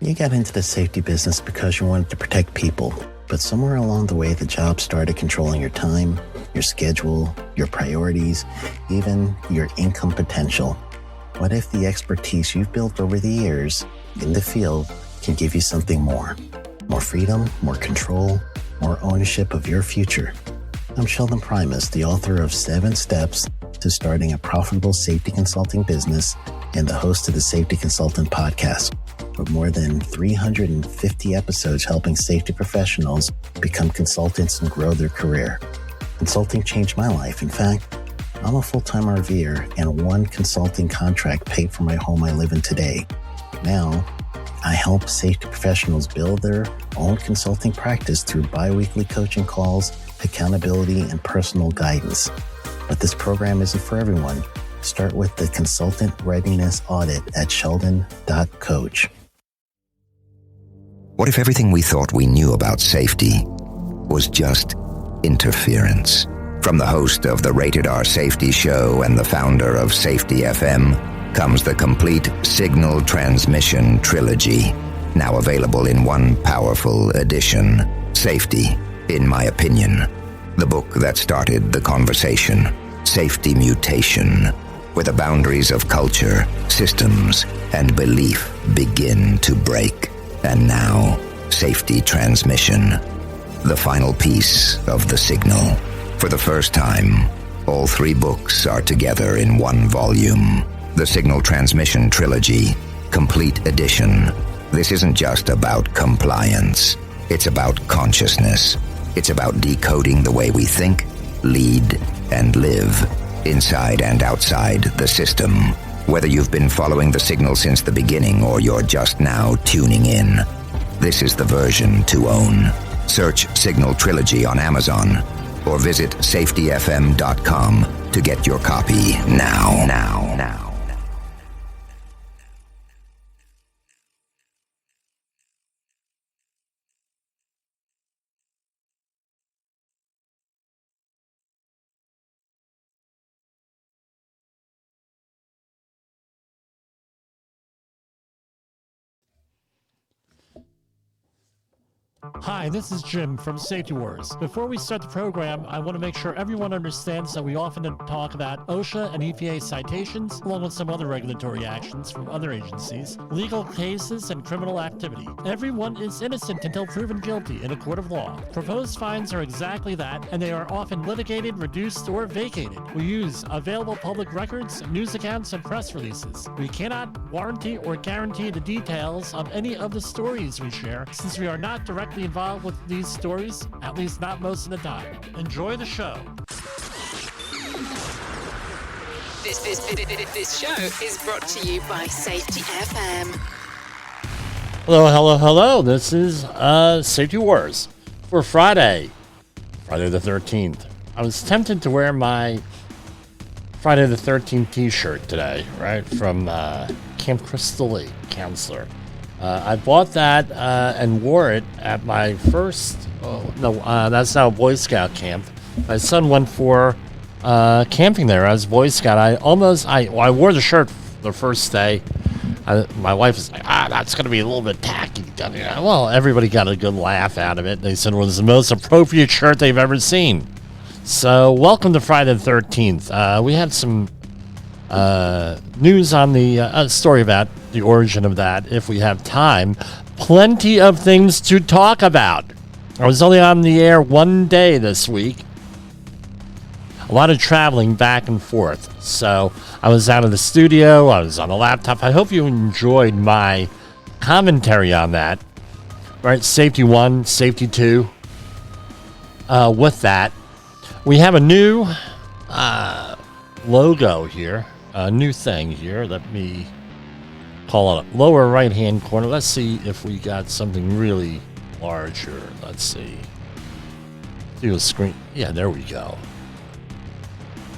You got into the safety business because you wanted to protect people, but somewhere along the way, the job started controlling your time, your schedule, your priorities, even your income potential. What if the expertise you've built over the years in the field can give you something more? More freedom, more control, more ownership of your future. I'm Sheldon Primus, the author of 7 Steps to Starting a Profitable Safety Consulting Business and the host of the Safety Consultant Podcast, with more than 350 episodes helping safety professionals become consultants and grow their career. Consulting changed my life. In fact, I'm a full-time RVer, and one consulting contract paid for my home I live in today. Now, I help safety professionals build their own consulting practice through bi-weekly coaching calls, accountability, and personal guidance. But this program isn't for everyone. Start with the Consultant Readiness Audit at sheldon.coach. What if everything we thought we knew about safety was just interference? From the host of the Rated R Safety Show and the founder of Safety FM comes the complete Signal Transmission Trilogy, now available in one powerful edition. Safety, in my opinion, the book that started the conversation. Safety Mutation, where the boundaries of culture, systems, and belief begin to break. And now, Safety Transmission, the final piece of the signal. For the first time, all 3 books are together in one volume. The Signal Transmission Trilogy, Complete Edition. This isn't just about compliance. It's about consciousness. It's about decoding the way we think, lead, and live, inside and outside the system. Whether you've been following the signal since the beginning or you're just now tuning in, this is the version to own. Search Signal Trilogy on Amazon or visit safetyfm.com to get your copy now. Hi, this is Jim from Safety Wars. Before we start the program, I want to make sure everyone understands that we often talk about OSHA and EPA citations, along with some other regulatory actions from other agencies, legal cases, and criminal activity. Everyone is innocent until proven guilty in a court of law. Proposed fines are exactly that, and they are often litigated, reduced, or vacated. We use available public records, news accounts, and press releases. We cannot warranty or guarantee the details of any of the stories we share, since we are not directly involved with these stories, at least not most of the time. Enjoy the show. This show is brought to you by Safety FM. Hello. This is Safety Wars for Friday the 13th. I was tempted to wear my Friday the 13th t-shirt today, right, from Camp Crystal Lake Counselor. I bought that and wore it at my first, that's now a Boy Scout camp. My son went for camping there as a Boy Scout. I wore the shirt the first day. My wife was like, that's going to be a little bit tacky. Well, everybody got a good laugh out of it. They said it was the most appropriate shirt they've ever seen. So welcome to Friday the 13th. We had some news on the story about the origin of that if we have time. Plenty of things to talk about. I was only on the air one day this week. A lot of traveling back and forth. So I was out of the studio. I was on a laptop. I hope you enjoyed my commentary on that. Right, Safety 1, Safety 2. With that, we have a new logo here. A new thing here. Let me call it lower right hand corner. Let's see if we got something really larger. Let's see. Do a screen. Yeah, there we go.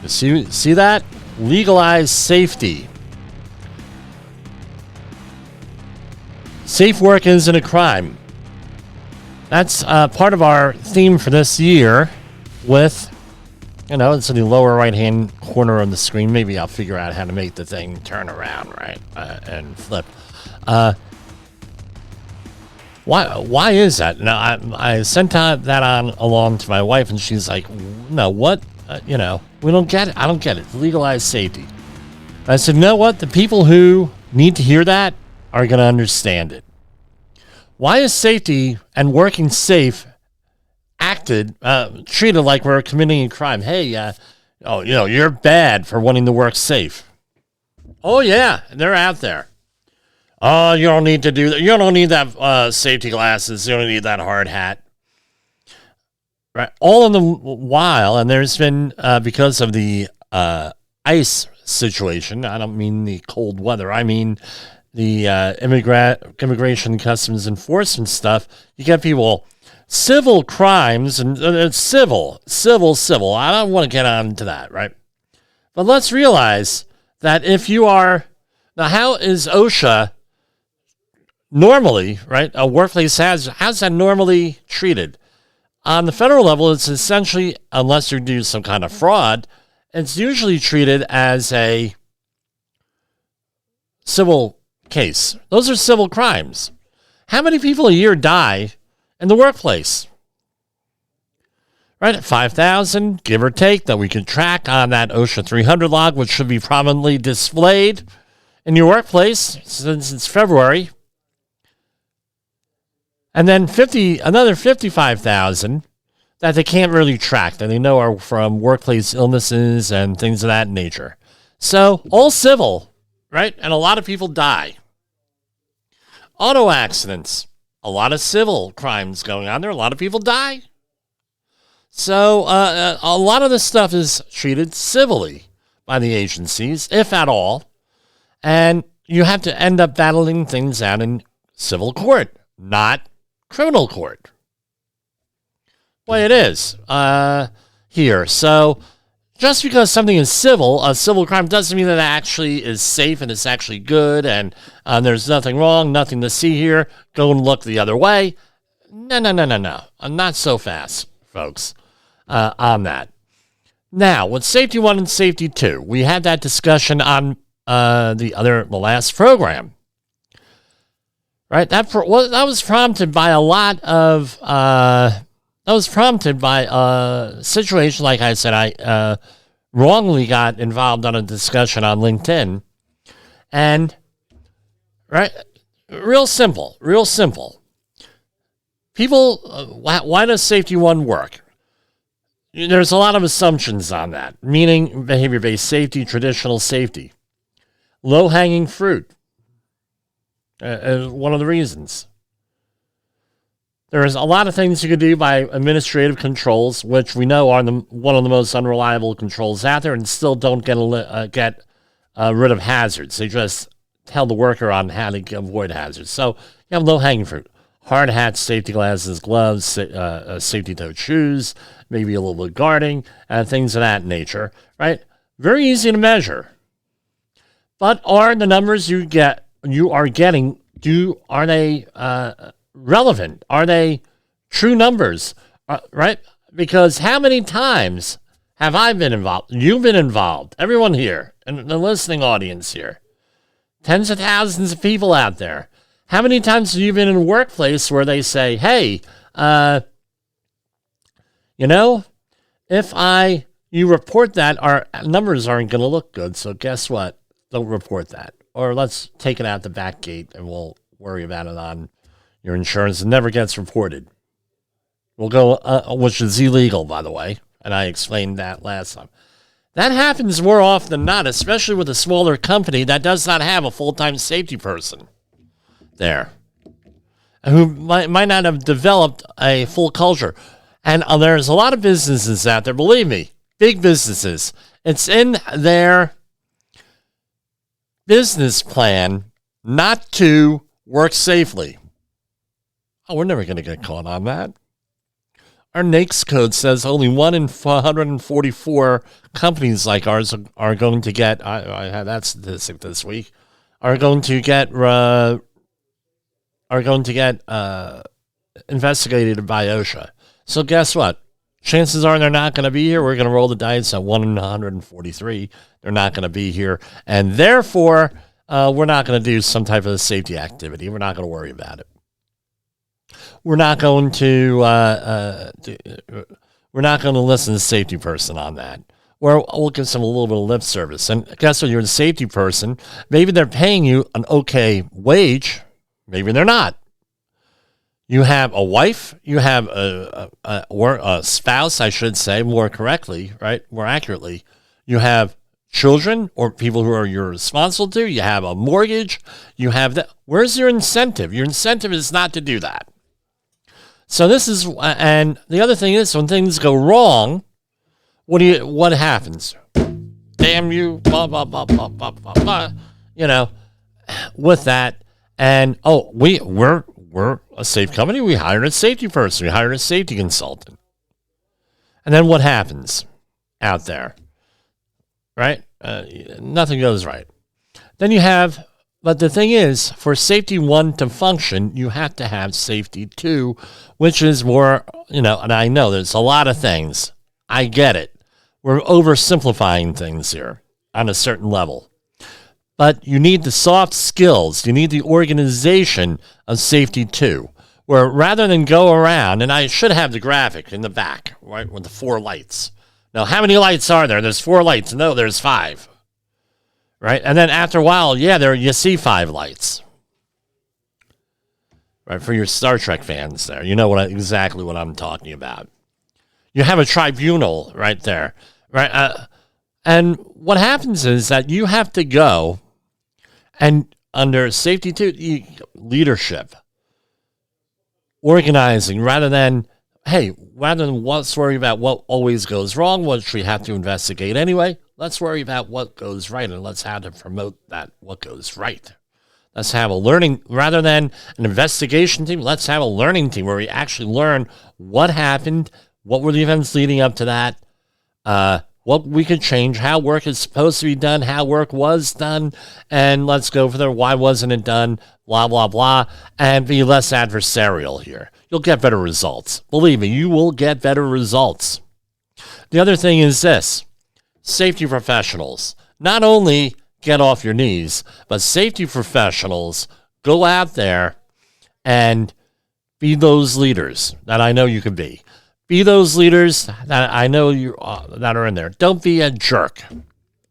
You see that? Legalize safety. Safe work isn't a crime. That's part of our theme for this year with, it's in the lower right-hand corner of the screen. Maybe I'll figure out how to make the thing turn around, right, and flip. Why is that? Now, I sent that on along to my wife, and she's like, no, what? We don't get it. I don't get it. Legalized safety. I said, you know what? The people who need to hear that are going to understand it. Why is safety and working safe treated like we're committing a crime? Hey, you're bad for wanting to work safe. Oh, yeah, they're out there. Oh, you don't need to do that. You don't need that safety glasses. You don't need that hard hat. Right. All in the while, and there's been, because of the ice situation, I don't mean the cold weather, I mean the immigration customs enforcement stuff, you get people, civil crimes, and it's civil. I don't want to get on to that, right? But let's realize that if you are, now how is OSHA normally, right, a workplace how's that normally treated? On the federal level, it's essentially, unless you do some kind of fraud, it's usually treated as a civil case. Those are civil crimes. How many people a year die in the workplace? Right, 5,000, give or take, that we can track on that OSHA 300 log, which should be prominently displayed in your workplace since it's February. And then another 55,000 that they can't really track, that they know are from workplace illnesses and things of that nature. So all civil, right? And a lot of people die. Auto accidents, a lot of civil crimes going on there. A lot of people die. So a lot of this stuff is treated civilly by the agencies, if at all. And you have to end up battling things out in civil court, not criminal court. Way it is here. So just because something is civil, a civil crime, doesn't mean that it actually is safe and it's actually good and there's nothing wrong, nothing to see here. Go and look the other way. No. Not so fast, folks, on that. Now, with Safety 1 and Safety 2, we had that discussion on the last program. Right, that was prompted by a lot of a situation. Like I said, I wrongly got involved on a discussion on LinkedIn, and right, real simple. People, why does Safety 1 work? There's a lot of assumptions on that, meaning behavior-based safety, traditional safety, low-hanging fruit. One of the reasons. There is a lot of things you could do by administrative controls, which we know are one of the most unreliable controls out there, and still don't get rid of hazards. They just tell the worker on how to avoid hazards. So you have low-hanging fruit. Hard hats, safety glasses, gloves, safety-toed shoes, maybe a little bit of guarding, things of that nature, right? Very easy to measure. But are the numbers you are getting, are they relevant? Are they true numbers? Right? Because how many times have I been involved? You've been involved. Everyone here, and the listening audience here. Tens of thousands of people out there. How many times have you been in a workplace where they say, hey, if you report that, our numbers aren't going to look good, so guess what? Don't report that. Or let's take it out the back gate and we'll worry about it on your insurance. It never gets reported. We'll go, which is illegal, by the way. And I explained that last time. That happens more often than not, especially with a smaller company that does not have a full-time safety person there, who might not have developed a full culture. And there's a lot of businesses out there, believe me, big businesses. It's in their business plan not to work safely. Oh, we're never going to get caught on that. Our NAICS code says only 1 in 144 companies like ours are going to get, I had that statistic this week, are going to get investigated by OSHA. So guess what? Chances are they're not going to be here. We're going to roll the dice at 1 in 143. They're not going to be here. And therefore, we're not going to do some type of safety activity. We're not going to worry about it. we're not going to listen to the safety person on that. Or we'll give some a little bit of lip service. And guess what? You're the safety person. Maybe they're paying you an okay wage. Maybe they're not. You have a wife. You have a spouse, I should say, more correctly, right? More accurately. You have children or people who are you're responsible to. You have a mortgage. You have that. Where's your incentive? Your incentive is not to do that. So this is, and the other thing is, when things go wrong, what happens? Damn you, blah, blah, blah, blah, blah, blah, blah, with that. And, we're a safe company. We hired a safety person. We hired a safety consultant. And then what happens out there? Right? Nothing goes right. Then but the thing is, for safety 1 to function, you have to have safety 2, which is more, and I know there's a lot of things. I get it. We're oversimplifying things here on a certain level. But you need the soft skills. You need the organization of safety 2, where rather than go around, and I should have the graphic in the back, right, with the 4 lights. Now, how many lights are there? There's 4 lights. No, there's 5. Right? And then after a while, you see 5 lights. Right? For your Star Trek fans there. You know exactly what I'm talking about. You have a tribunal right there. Right? And what happens is that you have to go and under safety 2, leadership, organizing, rather than let's worry about what always goes wrong, which we have to investigate anyway. Let's worry about what goes right, and let's how to promote that, what goes right. Let's have a learning, rather than an investigation team, let's have a learning team where we actually learn what happened, what were the events leading up to that, what we could change, how work is supposed to be done, how work was done, and let's go for why wasn't it done, blah, blah, blah, and be less adversarial here. You'll get better results. Believe me, you will get better results. The other thing is this. Safety professionals, not only get off your knees, but safety professionals go out there and be those leaders that I know you can be. Be those leaders that I know that are in there. Don't be a jerk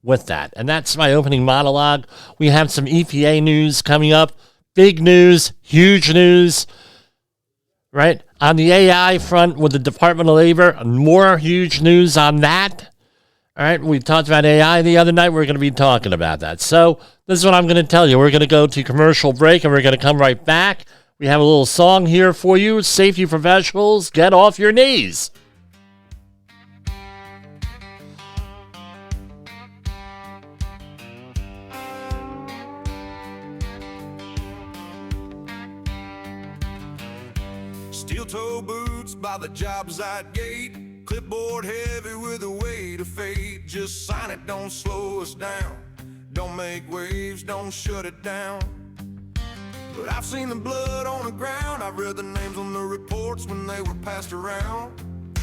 with that. And that's my opening monologue. We have some EPA news coming up. Big news, huge news, right? On the AI front with the Department of Labor, more huge news on that. All right, we talked about AI the other night. We're going to be talking about that. So this is what I'm going to tell you. We're going to go to commercial break, and we're going to come right back. We have a little song here for you. Safety professionals, get off your knees. Steel-toe boots by the job site gate. Clipboard heavy with the weight of fate. Just sign it, don't slow us down. Don't make waves, don't shut it down. But I've seen the blood on the ground. I've read the names on the reports when they were passed around.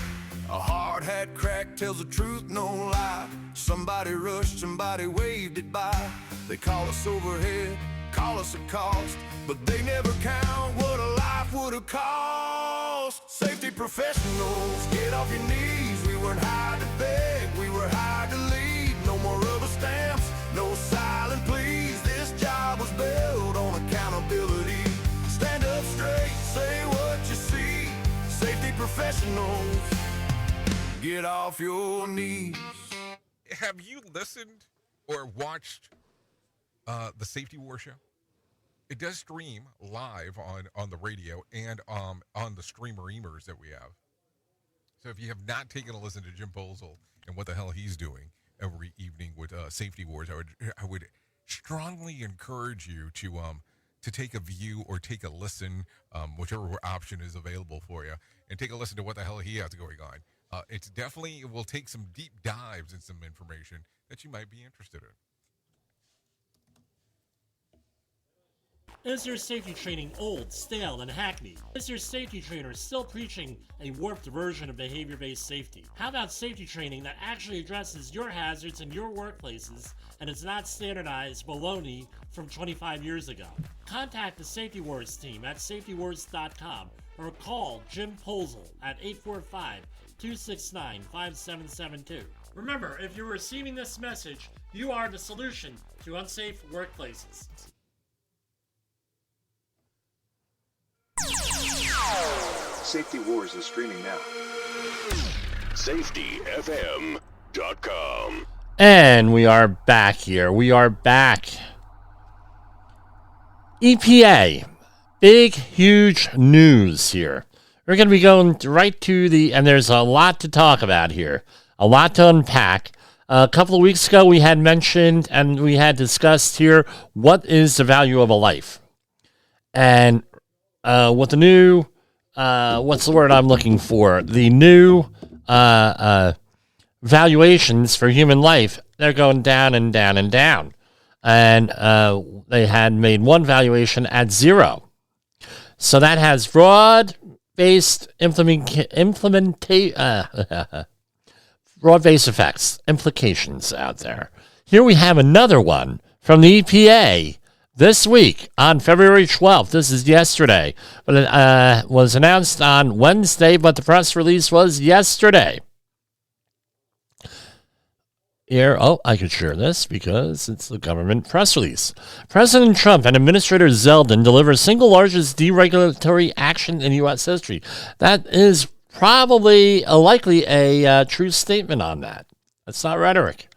A hard hat crack tells the truth, no lie. Somebody rushed, somebody waved it by. They call us overhead, call us a cost, but they never count what a life would have cost. Safety professionals, get off your knees. We weren't hired to beg, we were hired to lead. No more rubber stamps, no silent pleas. This job was built on accountability. Stand up straight, say what you see. Safety professionals, get off your knees. Have you listened or watched the Safety War Show? It does stream live on the radio and on the streamer-emers that we have. So if you have not taken a listen to Jim Bolzel and what the hell he's doing every evening with Safety Wars, I would strongly encourage you to take a view or take a listen, whichever option is available for you, and take a listen to what the hell he has going on. It will take some deep dives and some information that you might be interested in. Is your safety training old, stale, and hackneyed? Is your safety trainer still preaching a warped version of behavior-based safety? How about safety training that actually addresses your hazards in your workplaces and is not standardized baloney from 25 years ago? Contact the Safety Wars team at safetywars.com or call Jim Posel at 845-269-5772. Remember, if you're receiving this message, you are the solution to unsafe workplaces. Safety Wars is streaming now. SafetyFM.com. And we are back here. We are back. EPA. Big, huge news here. We're going to be going right to and there's a lot to talk about here. A lot to unpack. A couple of weeks ago, we had mentioned and we had discussed here, what is the value of a life? And with the new, what's the word I'm looking for? The new valuations for human life, they're going down and down and down. And they had made one valuation at 0. So that has broad-based broad-based effects, implications out there. Here we have another one from the EPA this week on February 12th. This is yesterday, but it was announced on Wednesday, but the press release was yesterday. Here, I could share this because it's the government press release. President Trump and Administrator Zeldin deliver single largest deregulatory action in U.S. history. That is probably likely a true statement on that. That's not rhetoric.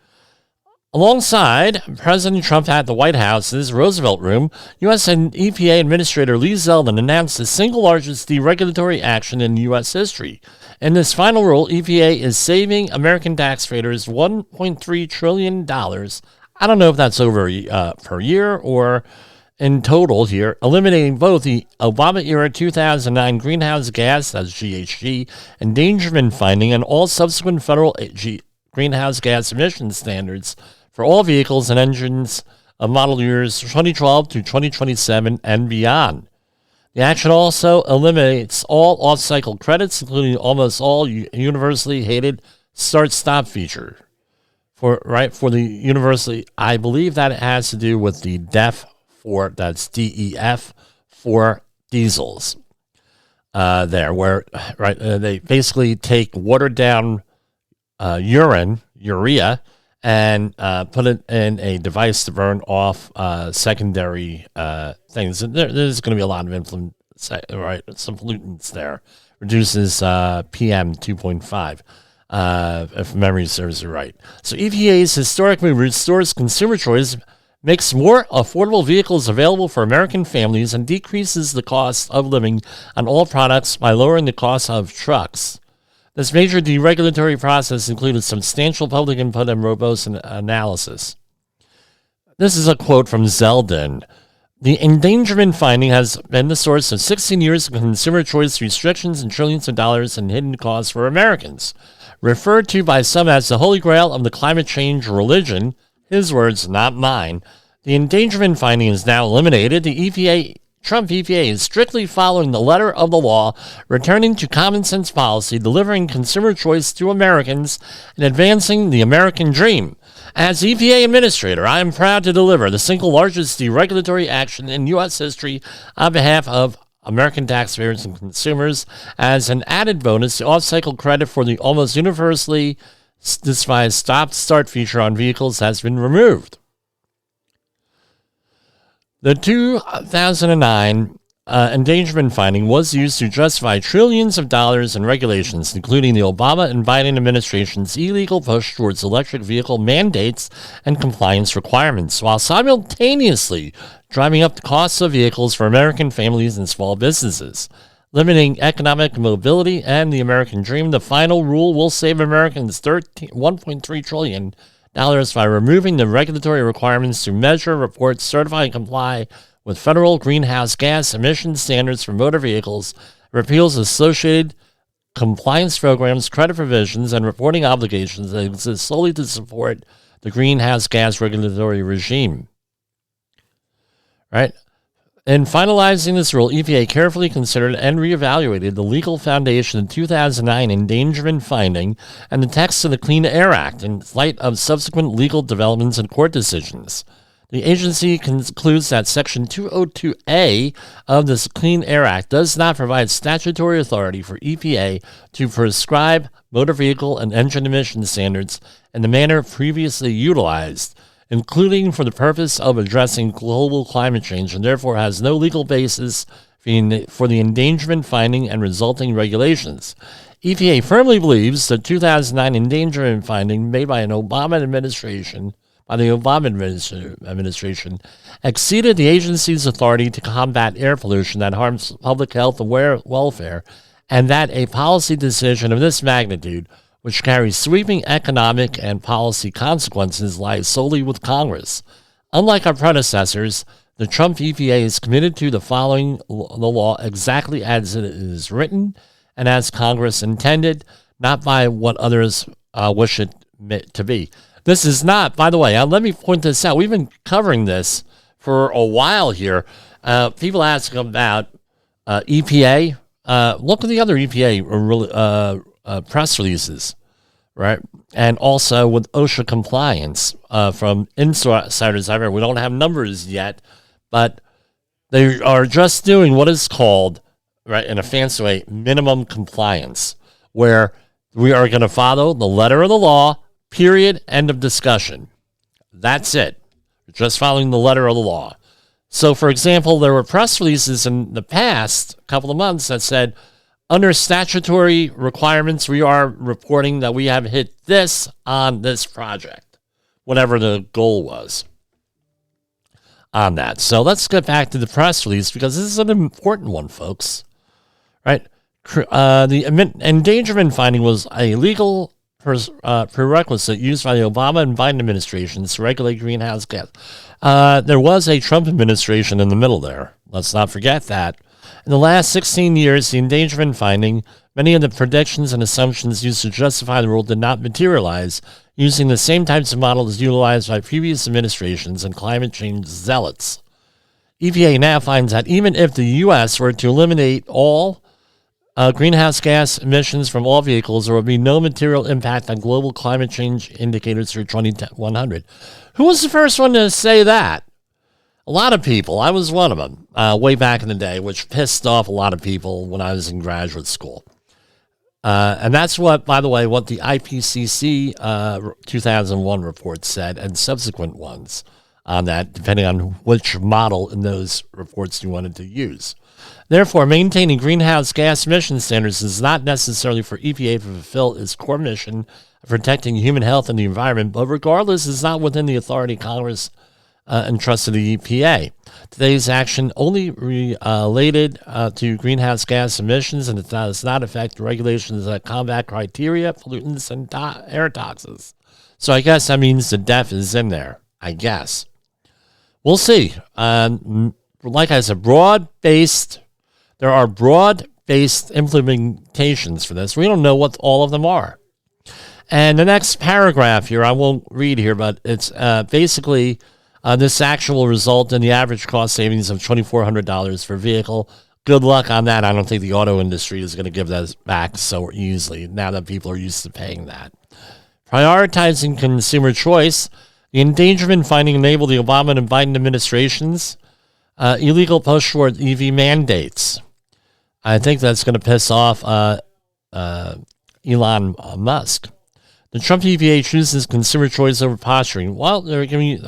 Alongside President Trump at the White House's Roosevelt Room, U.S. and EPA Administrator Lee Zeldin announced the single largest deregulatory action in U.S. history. In this final rule, EPA is saving American taxpayers $1.3 trillion. I don't know if that's over per year or in total here, eliminating both the Obama-era 2009 greenhouse gas, that's GHG, endangerment finding and all subsequent federal greenhouse gas emission standards for all vehicles and engines of model years 2012 to 2027 and beyond. The action also eliminates all off-cycle credits, including almost all universally hated start-stop feature. For the universally, I believe that it has to do with the DEF for, that's DEF for diesels. They basically take watered down urea, and put it in a device to burn off secondary things. There's going to be a lot of some pollutants there. Reduces PM 2.5, if memory serves you right. So EPA's historic move restores consumer choice, makes more affordable vehicles available for American families, and decreases the cost of living on all products by lowering the cost of trucks. This major deregulatory process included substantial public input and robust analysis. This is a quote from Zeldin. The endangerment finding has been the source of 16 years of consumer choice restrictions and trillions of dollars in hidden costs for Americans. Referred to by some as the holy grail of the climate change religion, his words, not mine, the endangerment finding is now eliminated. The Trump EPA is strictly following the letter of the law, returning to common sense policy, delivering consumer choice to Americans, and advancing the American dream. As EPA Administrator, I am proud to deliver the single largest deregulatory action in U.S. history on behalf of American taxpayers and consumers. As an added bonus, the off-cycle credit for the almost universally despised stop-start feature on vehicles has been removed. The 2009 endangerment finding was used to justify trillions of dollars in regulations, including the Obama and Biden administration's illegal push towards electric vehicle mandates and compliance requirements, while simultaneously driving up the costs of vehicles for American families and small businesses. Limiting economic mobility and the American dream, the final rule will save Americans $1.3 trillion by removing the regulatory requirements to measure, report, certify, and comply with federal greenhouse gas emission standards for motor vehicles, repeals associated compliance programs, credit provisions, and reporting obligations that exist solely to support the greenhouse gas regulatory regime. Right? In finalizing this rule, EPA carefully considered and reevaluated the legal foundation of the 2009 endangerment finding and the text of the Clean Air Act in light of subsequent legal developments and court decisions. The agency concludes that Section 202A of the Clean Air Act does not provide statutory authority for EPA to prescribe motor vehicle and engine emission standards in the manner previously utilized, including for the purpose of addressing global climate change, and therefore has no legal basis for the endangerment finding and resulting regulations. EPA firmly believes the 2009 endangerment finding made by the Obama administration exceeded the agency's authority to combat air pollution that harms public health and welfare, and that a policy decision of this magnitude, which carries sweeping economic and policy consequences, lies solely with Congress. Unlike our predecessors, the Trump EPA is committed to following the law exactly as it is written and as Congress intended, not by what others wish it to be. This is not, by the way, let me point this out. We've been covering this for a while here. People ask about EPA. Look at the other EPA press releases, right? And also with OSHA compliance from insiders. I remember we don't have numbers yet, but they are just doing what is called, right, in a fancy way, minimum compliance, where we are going to follow the letter of the law. Period. End of discussion. That's it. Just following the letter of the law. So, for example, there were press releases in the past couple of months that said, under statutory requirements, we are reporting that we have hit this on this project, whatever the goal was on that. So let's get back to the press release, because this is an important one, folks. Right? The endangerment finding was a legal prerequisite used by the Obama and Biden administrations to regulate greenhouse gas. There was a Trump administration in the middle there. Let's not forget that. In the last 16 years, the endangerment finding, many of the predictions and assumptions used to justify the rule did not materialize, using the same types of models utilized by previous administrations and climate change zealots. EPA now finds that even if the U.S. were to eliminate all greenhouse gas emissions from all vehicles, there will be no material impact on global climate change indicators through 2100. Who was the first one to say that? A lot of people. I was one of them way back in the day, which pissed off a lot of people when I was in graduate school. And that's what, by the way, what the IPCC 2001 report said, and subsequent ones on that, depending on which model in those reports you wanted to use. Therefore, maintaining greenhouse gas emission standards is not necessarily for EPA to fulfill its core mission of protecting human health and the environment, but regardless, is not within the authority Congress entrusted the EPA. Today's action only related to greenhouse gas emissions, and it does not affect the regulations that combat criteria, pollutants, and air toxins. So I guess that means the DEF is in there, I guess. We'll see. Like I said, there are broad-based implementations for this. We don't know what all of them are. And the next paragraph here, I won't read here, but it's basically this action will result in the average cost savings of $2,400 per vehicle. Good luck on that. I don't think the auto industry is going to give that back so easily now that people are used to paying that. Prioritizing consumer choice, the endangerment finding enabled the Obama and Biden administrations illegal push toward EV mandates. I think that's going to piss off Elon Musk. The Trump EPA chooses consumer choice over posturing. Well, they're giving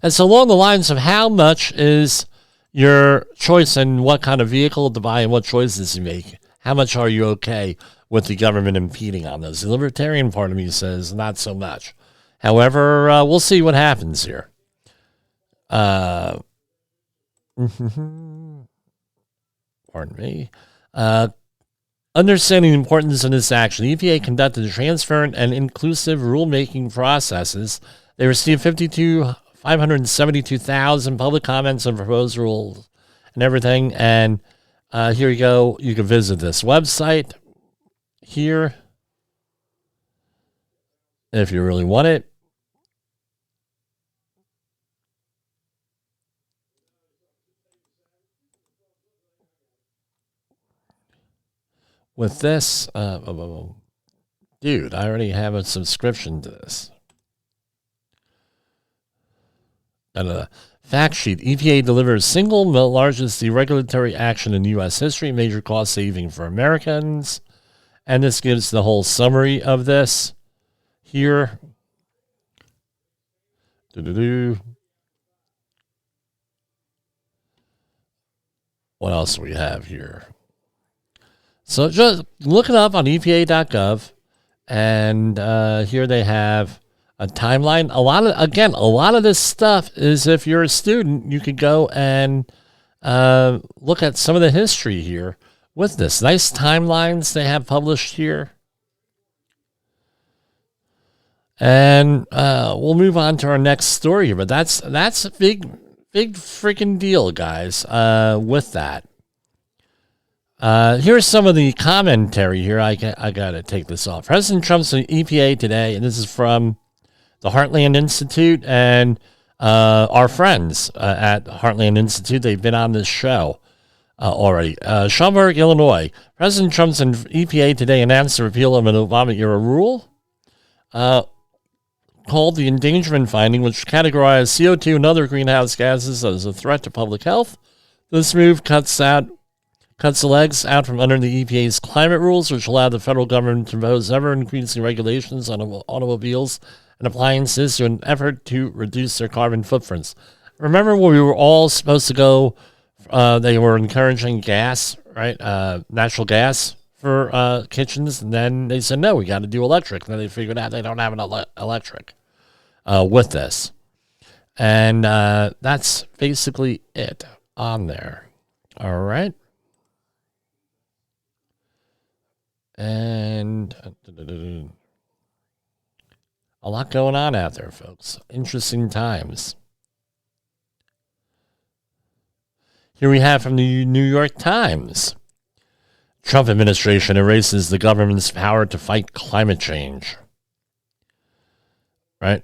it's along the lines of how much is your choice and what kind of vehicle to buy and what choices you make. How much are you okay with the government impeding on those? The libertarian part of me says not so much. However, we'll see what happens here. Pardon me. Understanding the importance of this action, the EPA conducted transparent and inclusive rulemaking processes. They received 572,000 public comments on proposed rules and everything. And here you go. You can visit this website here if you really want it. With this, dude, I already have a subscription to this. Fact sheet. EPA delivers single largest deregulatory action in U.S. history, major cost saving for Americans. And this gives the whole summary of this here. What else do we have here? So just look it up on EPA.gov. And here they have a timeline. A lot of this stuff is, if you're a student, you could go and look at some of the history here with this. Nice timelines they have published here. And we'll move on to our next story here. But that's a big freaking deal, guys, with that. Here's some of the commentary here. I got to take this off. President Trump's in EPA today, and this is from the Heartland Institute and our friends at Heartland Institute. They've been on this show already. Schaumburg, Illinois. President Trump's in EPA today announced the repeal of an Obama-era rule called the endangerment finding, which categorized CO2 and other greenhouse gases as a threat to public health. This move cuts the legs out from under the EPA's climate rules, which allow the federal government to impose ever-increasing regulations on automobiles and appliances in an effort to reduce their carbon footprints. Remember when we were all supposed to go, they were encouraging gas, right? Natural gas for kitchens, and then they said, no, we got to do electric. And then they figured out they don't have an electric with this. And that's basically it on there. All right. And a lot going on out there, folks. Interesting times. Here we have from the New York Times. Trump administration erases the government's power to fight climate change. Right?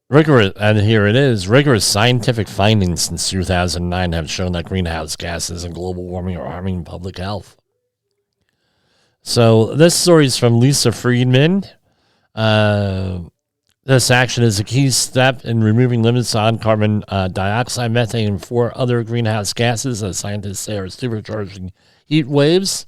And here it is. Rigorous scientific findings since 2009 have shown that greenhouse gases and global warming are harming public health. So this story is from Lisa Friedman. This action is a key step in removing limits on carbon dioxide, methane, and 4 other greenhouse gases that scientists say are supercharging heat waves.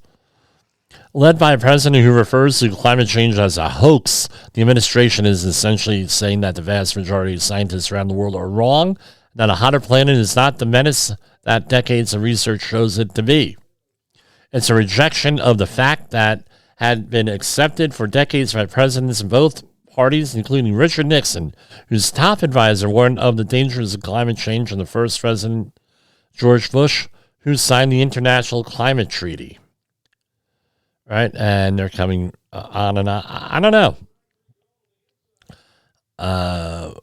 Led by a president who refers to climate change as a hoax, the administration is essentially saying that the vast majority of scientists around the world are wrong, that a hotter planet is not the menace that decades of research shows it to be. It's a rejection of the fact that had been accepted for decades by presidents in both parties, including Richard Nixon, whose top advisor warned of the dangers of climate change, and the first president, George Bush, who signed the International Climate Treaty. Right? And they're coming on and on. I don't know. I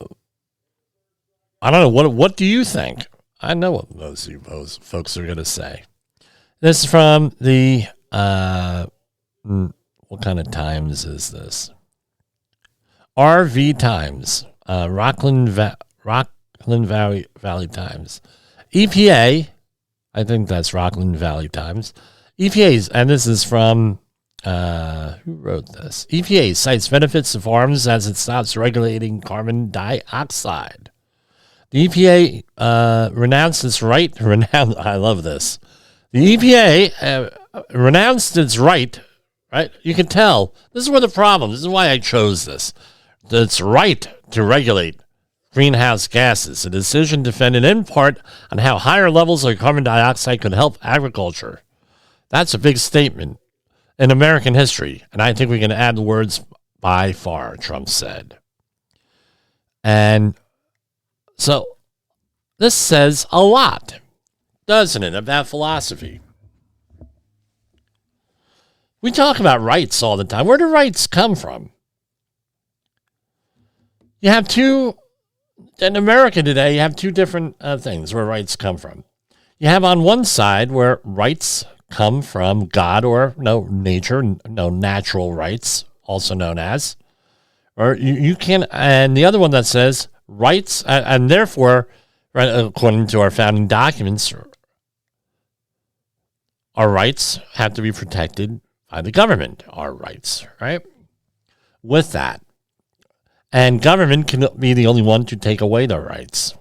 don't know. What do you think? I know what most of you folks are going to say. This is from the, what kind of Times is this? RV Times, Rockland Valley Times. EPA, I think that's Rockland Valley Times. EPA's, and this is from, who wrote this? EPA cites benefits to farms as it stops regulating carbon dioxide. The EPA renounced its right, I love this. The EPA renounced its right, you can tell, this is where the problem, this is why I chose this. Its right to regulate greenhouse gases, a decision defended in part on how higher levels of carbon dioxide could help agriculture. That's a big statement in American history, and I think we can add the words by far, Trump said. And so this says a lot, doesn't it, about philosophy? We talk about rights all the time. Where do rights come from? You have in America today, you have 2 different things where rights come from. You have on one side where rights come from God or nature, natural rights, also known as, or you can, and the other one that says rights, and therefore, right, according to our founding documents, our rights have to be protected by the government, our rights, right? With that. And government can be the only one to take away their rights.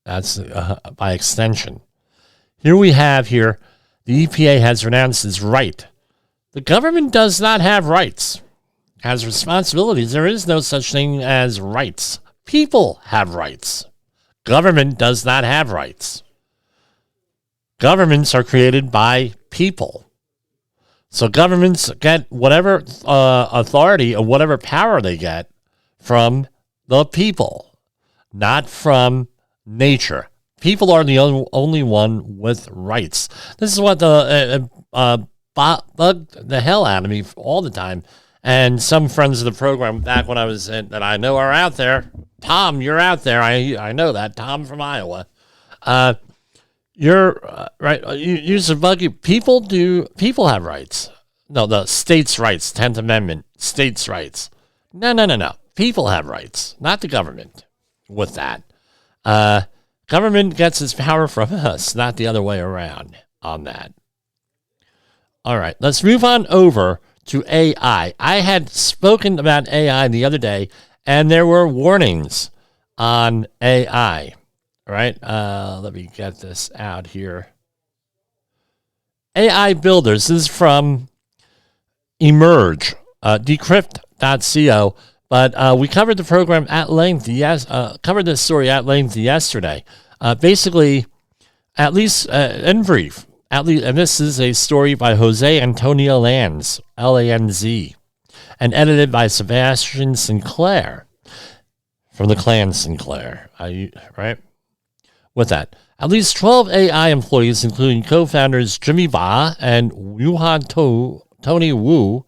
That's by extension. Here we have the EPA has renounced its right. The government does not have rights. It has responsibilities. There is no such thing as rights. People have rights. Government does not have rights. Governments are created by people. So governments get whatever authority or whatever power they get from the people, not from nature. People are the only one with rights. This is what bugged the hell out of me all the time. And some friends of the program back when I was in, that I know are out there. Tom, you're out there. I know that. Tom from Iowa. You're right. You used to bug you. People have rights. No, the states' rights, 10th Amendment, states' rights. No. People have rights, not the government with that. Government gets its power from us, not the other way around on that. All right, let's move on over to AI. I had spoken about AI the other day, and there were warnings on AI. All right, let me get this out here. AI builders, this is from Emerge, decrypt.co, but we covered the program at length, covered this story at length yesterday. Basically, at least in brief, and this is a story by Jose Antonio Lanz, Lanz, and edited by Sebastian Sinclair from the clan Sinclair. Right? With that, at least 12 AI employees, including co-founders Jimmy Ba and Tony Wu,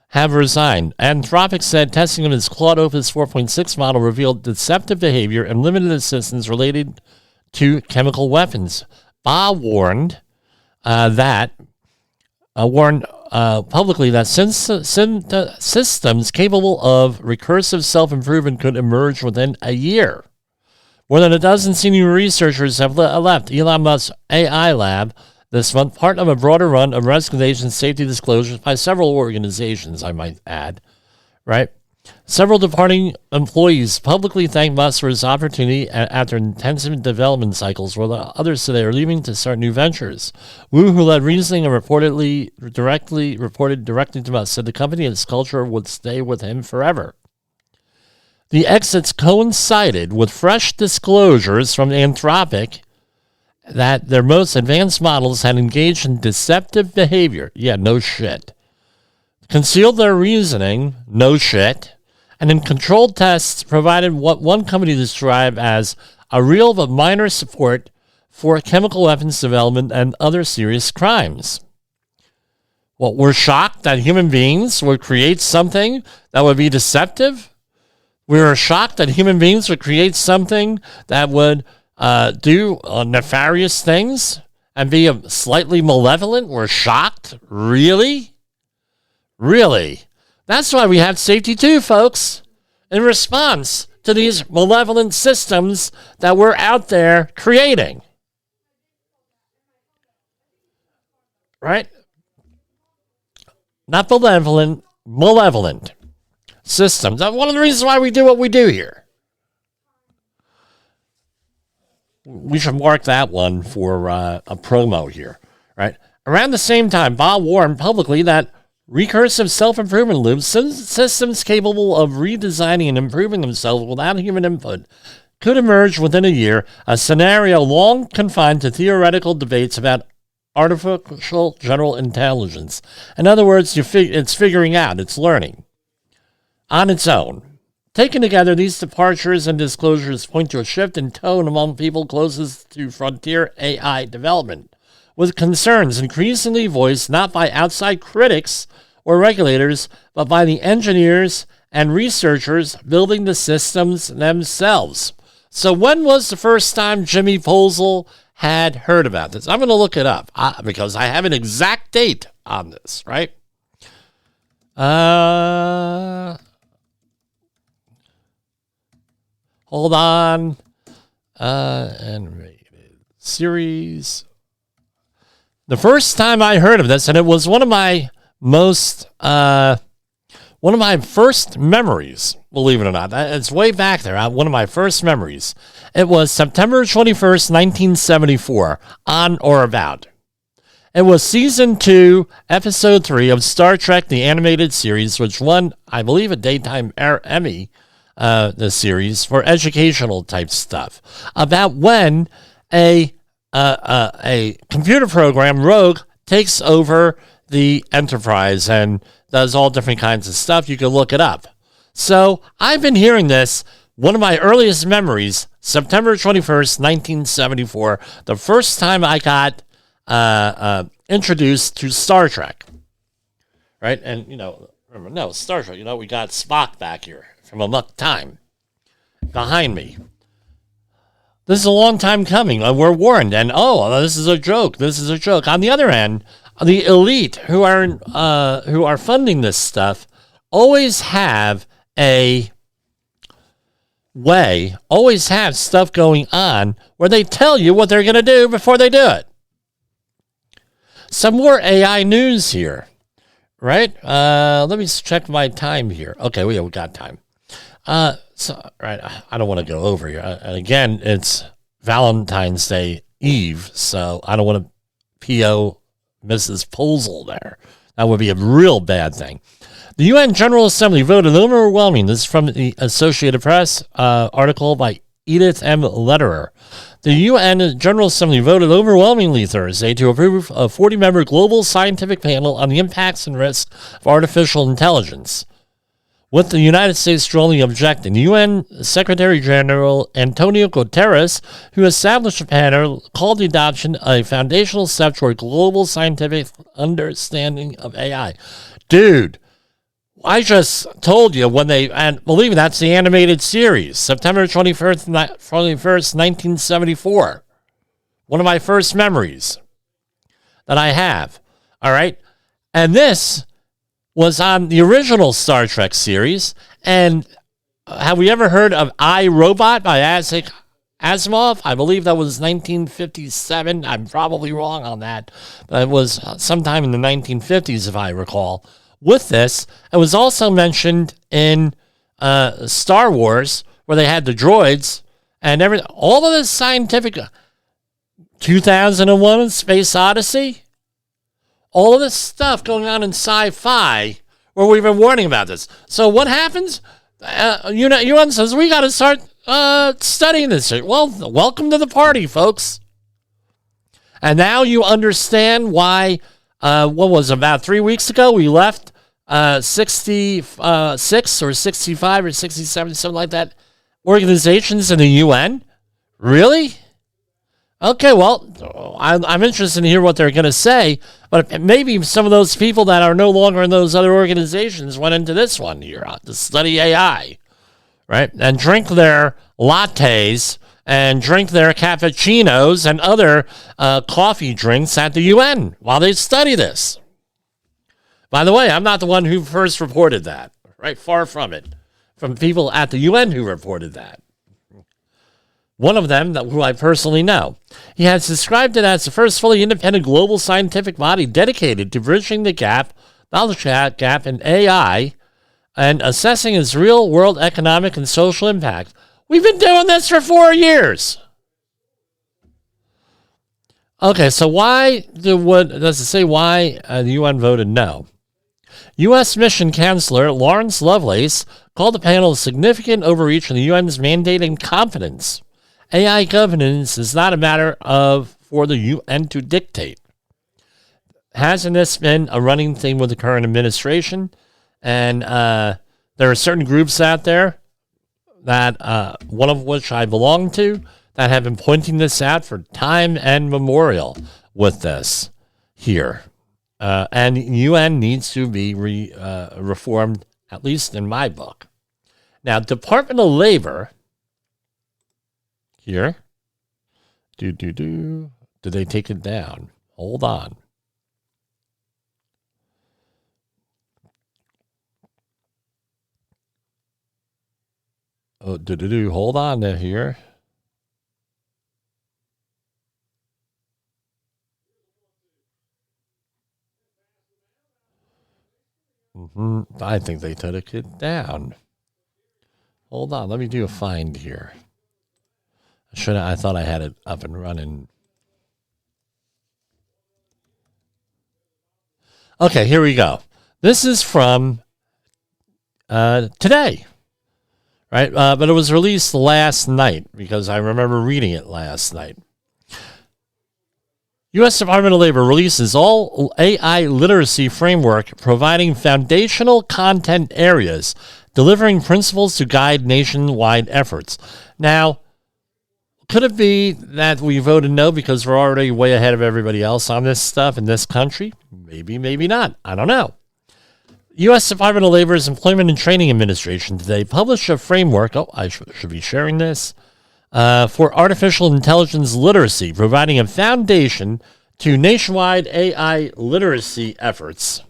have resigned. Anthropic said testing of its Claude Opus 4.6 model revealed deceptive behavior and limited assistance related to chemical weapons. Ba warned publicly that systems capable of recursive self-improvement could emerge within a year. More than a dozen senior researchers have left Elon Musk's AI lab this month, part of a broader run of resignation safety disclosures by several organizations, I might add. Right? Several departing employees publicly thanked Musk for his opportunity after intensive development cycles, while others today are leaving to start new ventures. Wu, who led reasoning and reported directly to Musk, said the company and its culture would stay with him forever. The exits coincided with fresh disclosures from Anthropic that their most advanced models had engaged in deceptive behavior. Yeah, no shit. Concealed their reasoning. No shit. And in controlled tests provided what one company described as a real but minor support for chemical weapons development and other serious crimes. What, we're shocked that human beings would create something that would be deceptive? We were shocked that human beings would create something that would do nefarious things and be slightly malevolent? We're shocked? Really? Really? That's why we have safety too, folks, in response to these malevolent systems that we're out there creating. Right? Not malevolent, malevolent systems. That's one of the reasons why we do what we do here. We should mark that one for a promo here, right? Around the same time, Bob warned publicly that recursive self-improvement loops, systems capable of redesigning and improving themselves without human input, could emerge within a year, a scenario long confined to theoretical debates about artificial general intelligence. In other words, it's figuring out, it's learning on its own. Taken together, these departures and disclosures point to a shift in tone among people closest to frontier AI development, with concerns increasingly voiced not by outside critics or regulators, but by the engineers and researchers building the systems themselves. So when was the first time Jimmy Posel had heard about this? I'm going to look it up because I have an exact date on this, right? Hold on. Animated series. The first time I heard of this, and it was one of one of my first memories, believe it or not, it's way back there, one of my first memories. It was September 21st, 1974, on or about. It was season 2, episode 3 of Star Trek, the animated series, which won, I believe, a daytime Emmy, the series, for educational type stuff, about when a computer program, Rogue, takes over the Enterprise and does all different kinds of stuff. You can look it up. So I've been hearing this. One of my earliest memories, September 21st, 1974, the first time I got introduced to Star Trek, right? And, remember, no, Star Trek, we got Spock back here from a muck time behind me. This is a long time coming. We're warned. And, this is a joke. This is a joke. On the other hand, the elite who are funding this stuff always have always have stuff going on where they tell you what they're going to do before they do it. Some more AI news here, right? Let me check my time here. Okay, we got time. I don't want to go over here. And again, it's Valentine's Day Eve, so I don't want to PO Mrs. Posel there. That would be a real bad thing. The UN General Assembly voted overwhelming. This is from the Associated Press article by Edith M. Lederer. The UN General Assembly voted overwhelmingly Thursday to approve a 40-member global scientific panel on the impacts and risks of artificial intelligence, with the United States strongly objecting. The UN Secretary General Antonio Guterres, who established the panel, called the adoption a foundational step toward global scientific understanding of AI. Dude, I just told you and believe me, that's the animated series, September 21st, 1974. One of my first memories that I have. All right. And this was on the original Star Trek series. And have we ever heard of I, Robot by Isaac Asimov? I believe that was 1957. I'm probably wrong on that. But it was sometime in the 1950s, if I recall. With this, it was also mentioned in Star Wars, where they had the droids and everything. All of this scientific 2001 Space Odyssey, all of this stuff going on in sci-fi, where we've been warning about this. So what happens? UN says, we got to start studying this. Well, welcome to the party, folks. And now you understand why, what was about 3 weeks ago, we left 66 or 65 or 67, something like that, organizations in the UN? Really? Okay, well, I'm interested to hear what they're going to say, but maybe some of those people that are no longer in those other organizations went into this one here to study AI, right? And drink their lattes and drink their cappuccinos and other coffee drinks at the UN while they study this. By the way, I'm not the one who first reported that, right? Far from it. From people at the UN who reported that. One of them, who I personally know. He has described it as the first fully independent global scientific body dedicated to bridging the knowledge gap in AI and assessing its real-world economic and social impact. We've been doing this for 4 years. Okay, so does it say why the UN voted no? U.S. Mission Counselor Lawrence Lovelace called the panel a significant overreach in the UN's mandate and competence. AI governance is not a matter for the UN to dictate. Hasn't this been a running theme with the current administration? And there are certain groups out there that one of which I belong to that have been pointing this out for time and memorial with this here. And UN needs to be reformed, at least in my book. Now, Department of Labor, here, did they take it down? Hold on. Hold on there here. I think they took it down. Hold on, let me do a find here. I thought I had it up and running. Okay, here we go. This is from today, right? But it was released last night because I remember reading it last night. U.S. Department of Labor releases all AI literacy framework providing foundational content areas, delivering principles to guide nationwide efforts. Now, could it be that we voted no because we're already way ahead of everybody else on this stuff in this country? Maybe, maybe not. I don't know. U.S. Department of Labor's Employment and Training Administration today published a framework. I should be sharing this. For artificial intelligence literacy, providing a foundation to nationwide AI literacy efforts,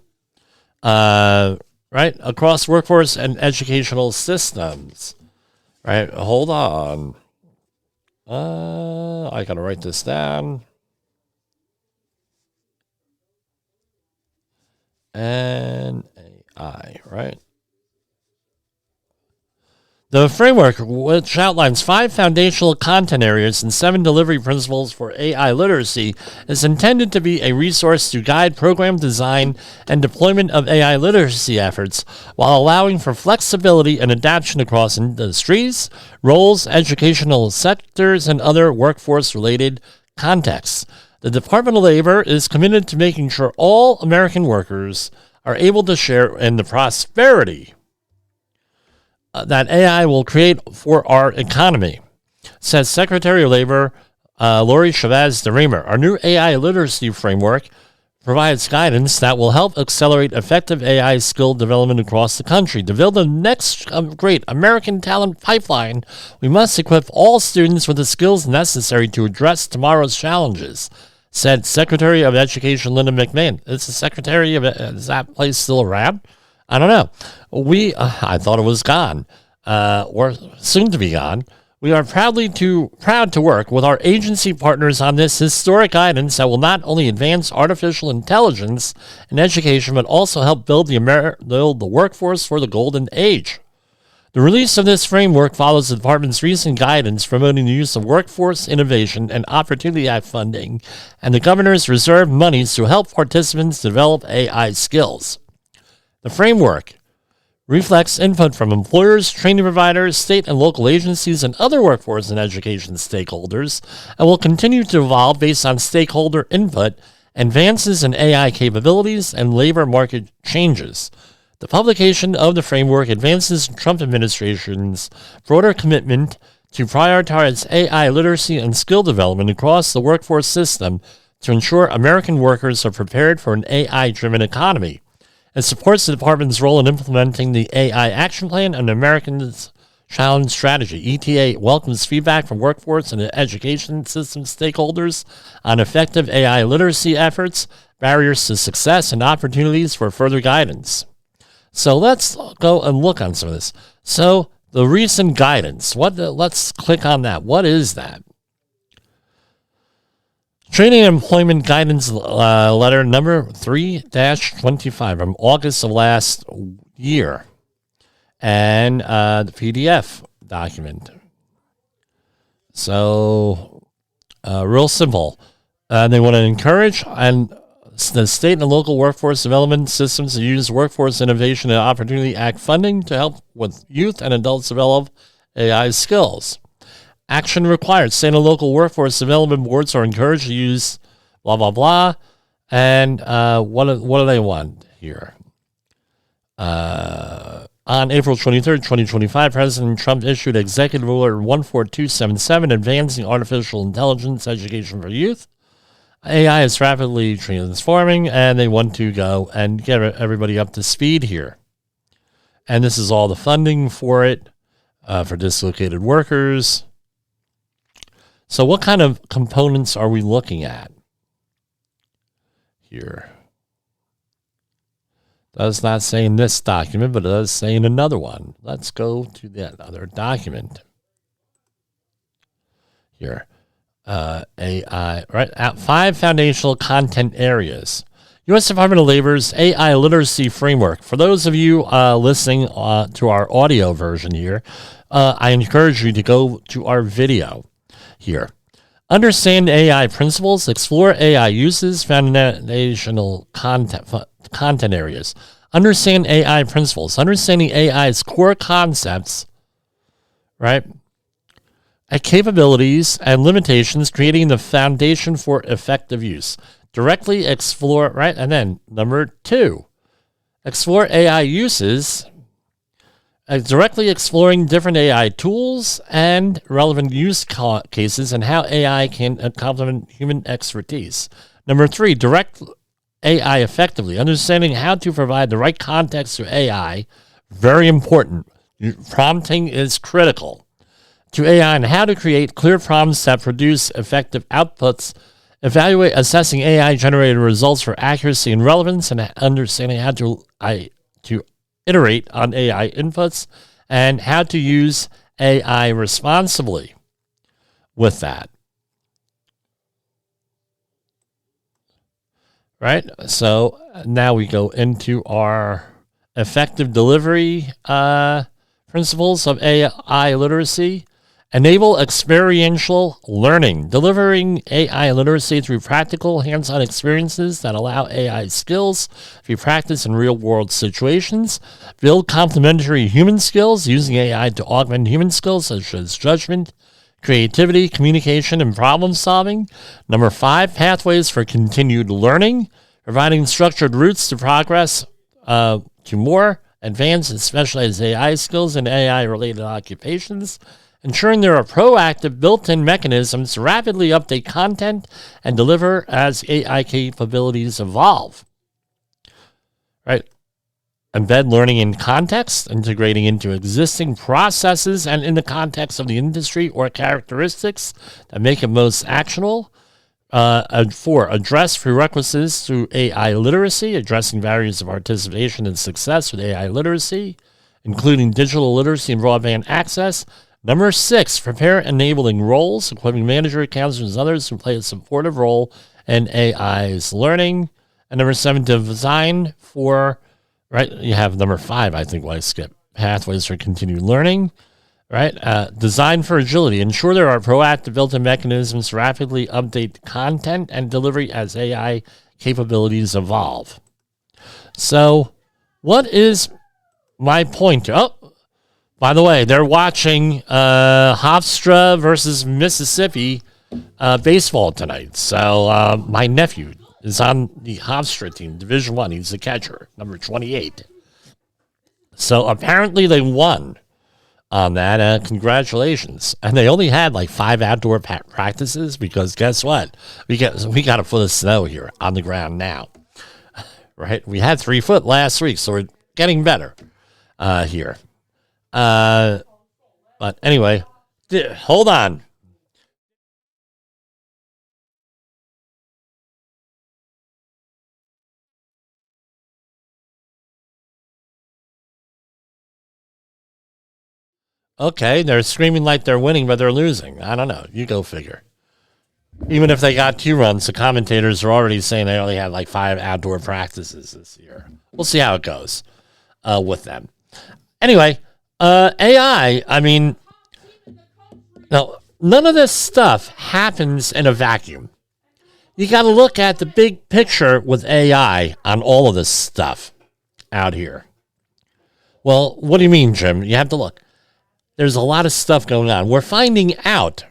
right, across workforce and educational systems. Right, hold on. I gotta write this down. And AI, right? The framework, which outlines 5 foundational content areas and 7 delivery principles for AI literacy, is intended to be a resource to guide program design and deployment of AI literacy efforts while allowing for flexibility and adaptation across industries, roles, educational sectors, and other workforce-related contexts. The Department of Labor is committed to making sure all American workers are able to share in the prosperity that AI will create for our economy, says Secretary of Labor Lori Chavez-DeRemer. Our new AI literacy framework provides guidance that will help accelerate effective AI skill development across the country. To build the next great American talent pipeline, we must equip all students with the skills necessary to address tomorrow's challenges, said Secretary of Education Linda McMahon. Is the Secretary of is that place still around? I don't know. I thought it was gone, or soon to be gone. We are proud to work with our agency partners on this historic guidance that will not only advance artificial intelligence in education, but also help build the workforce for the golden age. The release of this framework follows the department's recent guidance promoting the use of Workforce Innovation and Opportunity Act funding and the governor's reserved monies to help participants develop AI skills. The framework reflects input from employers, training providers, state and local agencies, and other workforce and education stakeholders, and will continue to evolve based on stakeholder input, advances in AI capabilities, and labor market changes. The publication of the framework advances the Trump administration's broader commitment to prioritize AI literacy and skill development across the workforce system to ensure American workers are prepared for an AI-driven economy. It supports the department's role in implementing the AI Action Plan and Americans Challenge Strategy. ETA welcomes feedback from workforce and education system stakeholders on effective AI literacy efforts, barriers to success, and opportunities for further guidance. So let's go and look on some of this. So the recent guidance, let's click on that. What is that? Training and Employment Guidance Letter number 3-25 from August of last year, and the PDF document. So, real simple. They want to encourage the state and local workforce development systems to use Workforce Innovation and Opportunity Act funding to help with youth and adults develop AI skills. Action required. State and local workforce development boards are encouraged to use blah, blah, blah. And what do they want here? On April 23rd, 2025, President Trump issued Executive Order 14277, Advancing Artificial Intelligence Education for Youth. AI is rapidly transforming, and they want to go and get everybody up to speed here. And this is all the funding for it, for dislocated workers. So what kind of components are we looking at here? Does not say in this document, but it does say in another one. Let's go to that other document here. AI, right? 5 foundational content areas. U.S. Department of Labor's AI literacy framework. For those of you listening to our audio version here, I encourage you to go to our video here. Understand AI principles, explore AI uses, foundational content areas. Understand AI principles, understanding AI's core concepts, right? Capabilities and limitations, creating the foundation for effective use. Directly explore, right? And then number 2, explore AI uses. Directly exploring different AI tools and relevant use cases and how AI can complement human expertise. Number 3, direct AI effectively. Understanding how to provide the right context to AI, very important. Prompting is critical to AI and how to create clear prompts that produce effective outputs. Evaluate assessing AI-generated results for accuracy and relevance and understanding how to iterate on AI inputs and how to use AI responsibly with that. Right? So now we go into our effective delivery principles of AI literacy. Enable experiential learning, delivering AI literacy through practical hands-on experiences that allow AI skills to be practiced in real-world situations. Build complementary human skills using AI to augment human skills such as judgment, creativity, communication, and problem solving. Number 5, pathways for continued learning, providing structured routes to progress to more advanced and specialized AI skills in AI-related occupations. Ensuring there are proactive built-in mechanisms to rapidly update content and deliver as AI capabilities evolve. Right? Embed learning in context, integrating into existing processes and in the context of the industry or characteristics that make it most actionable. 4, address prerequisites through AI literacy, addressing barriers of participation and success with AI literacy, including digital literacy and broadband access. Number 6, prepare enabling roles, equipping manager, counselors, and others who play a supportive role in AI's learning. And number 7, design for, right, you have number 5, I think, why I skipped, pathways for continued learning, right? Design for agility, ensure there are proactive built-in mechanisms to rapidly update content and delivery as AI capabilities evolve. So what is my point? By the way, they're watching Hofstra versus Mississippi baseball tonight. So my nephew is on the Hofstra team, Division I. He's the catcher, number 28. So apparently they won on that. Congratulations. And they only had like 5 outdoor practices because guess what? We got a foot of snow here on the ground now. Right? We had 3 foot last week, so we're getting better here. But anyway, hold on. Okay, they're screaming like they're winning, but they're losing. I don't know. You go figure. Even if they got 2 runs, the commentators are already saying they only had like 5 outdoor practices this year. We'll see how it goes with them. Anyway, AI, I mean, no, none of this stuff happens in a vacuum. You got to look at the big picture with AI on all of this stuff out here. Well, what do you mean, Jim? You have to look. There's a lot of stuff going on. We're finding out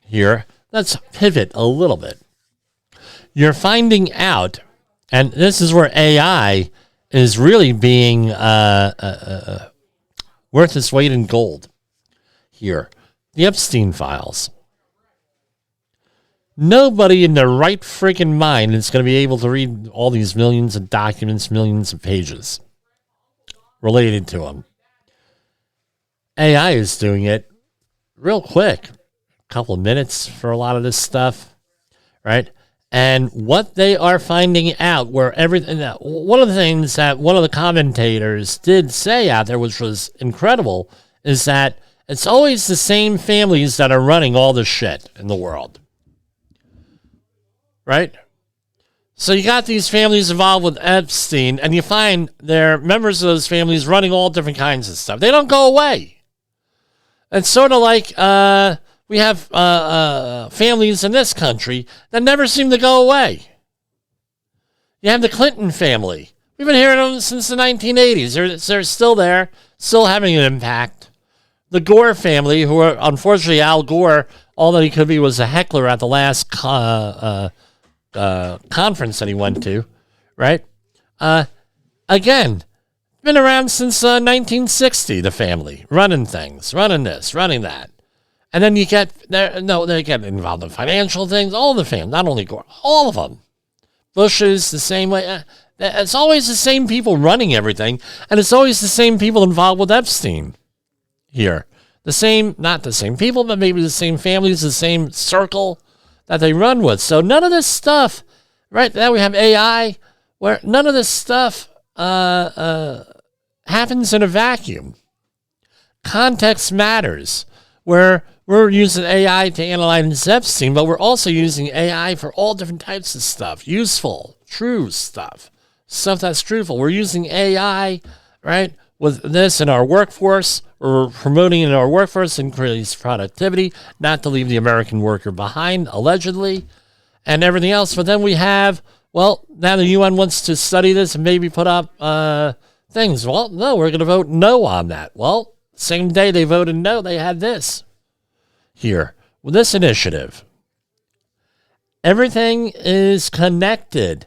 here. Let's pivot a little bit. You're finding out, and this is where AI is really being worth its weight in gold here. The Epstein files. Nobody in their right freaking mind is going to be able to read all these millions of documents, millions of pages related to them. AI is doing it real quick. A couple of minutes for a lot of this stuff, right? And what they are finding out, where everything, one of the things that one of the commentators did say out there, which was incredible, is that it's always the same families that are running all the shit in the world. Right? So you got these families involved with Epstein, and you find their members of those families running all different kinds of stuff. They don't go away. It's sort of like we have families in this country that never seem to go away. You have the Clinton family. We've been hearing them since the 1980s. They're still there, still having an impact. The Gore family, who are, unfortunately, Al Gore, all that he could be was a heckler at the last conference that he went to, right? Again, been around since 1960, the family, running things, running this, running that. And then you get, they get involved in financial things, all the family, not only Gore, all of them. Bush is the same way. It's always the same people running everything, and it's always the same people involved with Epstein here. Not the same people, but maybe the same families, the same circle that they run with. So none of this stuff, right now we have AI, where none of this stuff happens in a vacuum. Context matters, where we're using AI to analyze Epstein, but we're also using AI for all different types of stuff, useful, true stuff that's truthful. We're using AI, right, with this in our workforce. We're promoting it in our workforce, increase productivity, not to leave the American worker behind, allegedly, and everything else. But then we have, well, now the UN wants to study this and maybe put up things. Well, no, we're going to vote no on that. Well, same day they voted no, they had this here with this initiative. Everything is connected.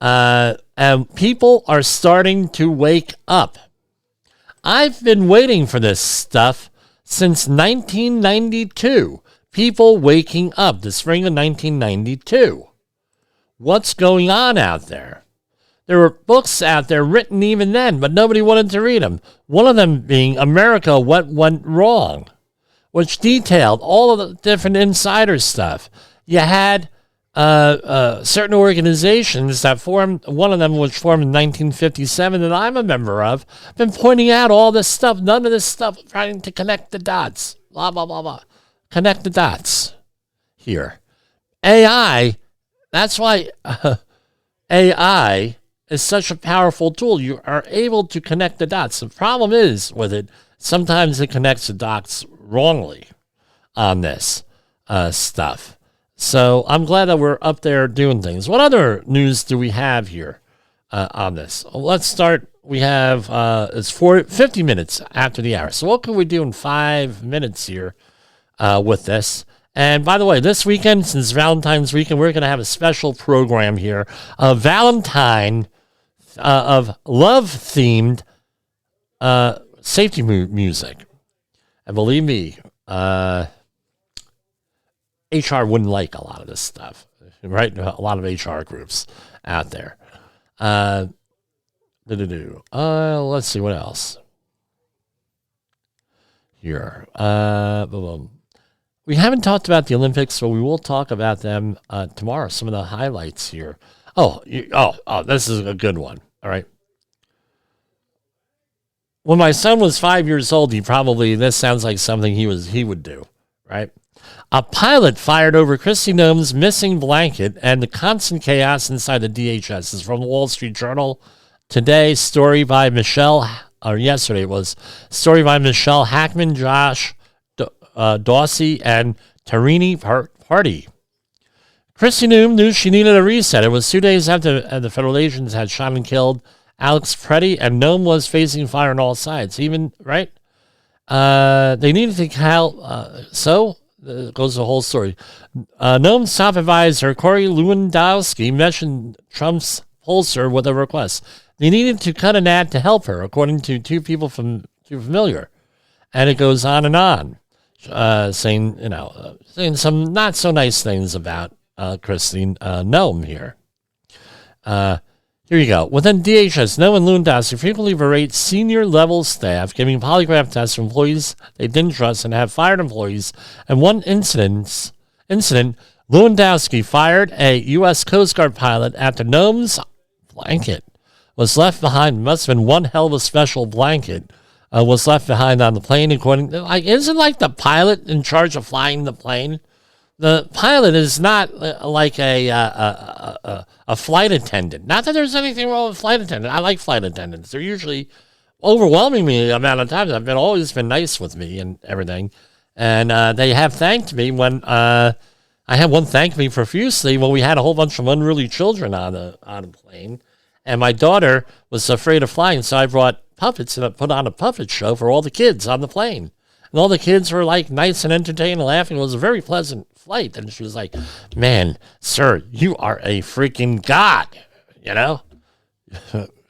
And people are starting to wake up. I've been waiting for this stuff since 1992. People waking up, the spring of 1992. What's going on out there? There were books out there written even then, but nobody wanted to read them. One of them being America, What Went Wrong, which detailed all of the different insider stuff. You had certain organizations that formed, one of them was formed in 1957 that I'm a member of, been pointing out all this stuff, none of this stuff, trying to connect the dots, blah, blah, blah, blah. Connect the dots here. AI, that's why AI is such a powerful tool. You are able to connect the dots. The problem is with it, sometimes it connects the dots wrongly on this stuff. So I'm glad that we're up there doing things. What other news do we have here on this? Let's start. We have, it's 50 minutes after the hour. So what can we do in 5 minutes here with this? And by the way, this weekend, since Valentine's weekend, we're going to have a special program here, Valentine of love-themed safety music. And believe me, HR wouldn't like a lot of this stuff, right? A lot of HR groups out there. Let's see what else here. We haven't talked about the Olympics, so we will talk about them tomorrow. Some of the highlights here. Oh, this is a good one. All right. When my son was 5 years old, this sounds like something he would do, right? A pilot fired over Kristi Noem's missing blanket and the constant chaos inside the DHS. This is from the Wall Street Journal. Today, story by yesterday it was story by Michelle Hackman, Josh Dawsey, and Tarini Party. Kristi Noem knew she needed a reset. It was 2 days after the federal agents had shot and killed Alex Preddy, and Noem was facing fire on all sides. Even, right? They needed to goes the whole story. Noem's top advisor, Corey Lewandowski, mentioned Trump's pollster with a request. They needed to cut an ad to help her, according to two people too familiar. And it goes on and on, saying some not so nice things about Kristi Noem here. Here you go. Within DHS, Noem and Lewandowski frequently berate senior-level staff, giving polygraph tests to employees they didn't trust and have fired employees. And one incident, Lewandowski fired a U.S. Coast Guard pilot after Noem's blanket was left behind. Must have been one hell of a special blanket was left behind on the plane. Isn't like the pilot in charge of flying the plane the pilot is not like a flight attendant. Not that there's anything wrong with flight attendant. I like flight attendants. They're usually overwhelmingly amount of times. I've always been nice with me and everything. And they have thanked me when I had one thank me profusely when we had a whole bunch of unruly children on the plane. And my daughter was afraid of flying, so I brought puppets and I put on a puppet show for all the kids on the plane. And all the kids were like nice and entertained and laughing. It was a very pleasant flight. And she was like, man, sir, you are a freaking god, you know?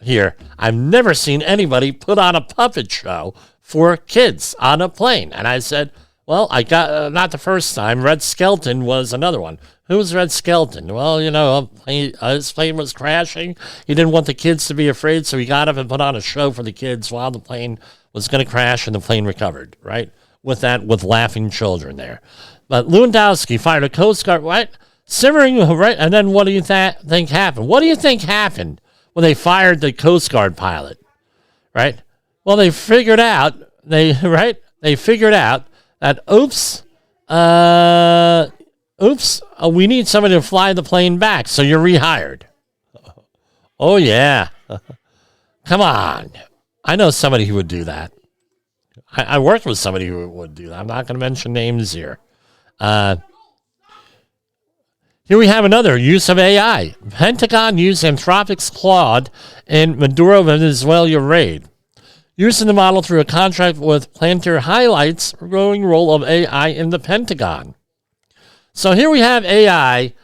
Here, I've never seen anybody put on a puppet show for kids on a plane. And I said, well, I got, not the first time. Red Skelton was another one. Who's Red Skelton? Well, you know, his plane was crashing. He didn't want the kids to be afraid, so he got up and put on a show for the kids while the plane was going to crash, and the plane recovered, right? With laughing children there. But Lewandowski fired a Coast Guard, right? Simmering, right? And then what do you think happened? What do you think happened when they fired the Coast Guard pilot, right? Well, they figured out, they figured out that, we need somebody to fly the plane back, so you're rehired. Oh, yeah. Come on. I know somebody who would do that. I worked with somebody who would do that. I'm not going to mention names here. Here we have another use of AI. Pentagon used Anthropic's Claude in Maduro, Venezuela raid. Using the model through a contract with Planter highlights the growing role of AI in the Pentagon. So here we have AI